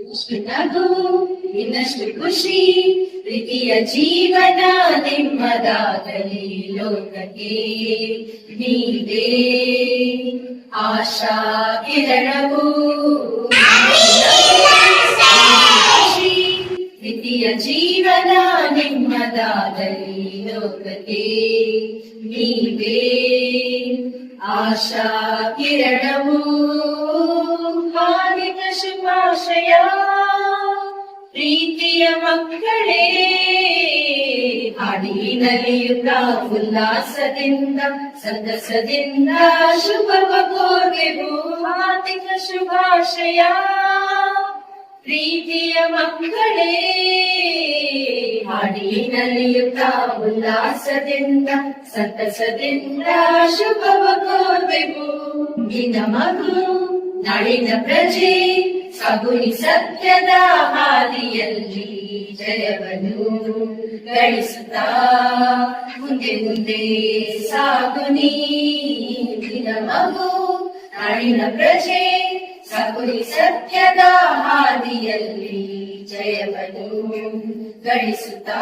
ಇಷ್ಟು ನಗು ಇನ್ನಷ್ಟು ಖುಷಿ ಪ್ರೀತಿಯ ಜೀವನ ನಿಮ್ಮದಾಗಲಿ ಲೋಕಕ್ಕೆ ನೀವೇ ಆಶಾ ಕಿರಣವು ಪ್ರೀತಿಯ ಜೀವನ ನಿಮ್ಮದಾಗಲಿ ಲೋಕಕ್ಕೆ ನೀವೇ ಆಶಾ ಕಿರಣವು ಹಾರ್ದಿಕ ಶುಭಾಶಯ ಪ್ರೀತಿಯ ಮಕ್ಕಳೇ ಹಾಡಿ ನಲಿಯುತ್ತ ಉಲ್ಲಾಸದಿಂದ ಸಂತಸದಿಂದ ಶುಭವ ಕೋರೆವು ಹಾರ್ದಿಕ ಶುಭಾಶಯ ಪ್ರೀತಿಯ ಮಕ್ಕಳೇ ಹಾಡಿ ನಲಿಯುತ್ತ ಉಲ್ಲಾಸದಿಂದ ಸಂತಸದಿಂದ ಶುಭವ ಕೋರ್ವೆವು ನಿನ್ನ ಮಗು ನಾಳಿನ ಪ್ರಜೆ ಸಗುನಿ ಸತ್ಯದ ಹಾದಿಯಲ್ಲಿ ಜಯವನ್ನು ಗಳಿಸುತ್ತಾ ಮುಂದೆ ಮುಂದೆ ಸಾಗುನಿ ನಿನ್ನ ಮಗು ನಾಳಿನ ಪ್ರಜೆ ಸಗುನಿ ಸತ್ಯದ ಹಾದಿಯಲ್ಲಿ ಜಯವನ್ನು ಗಳಿಸುತ್ತಾ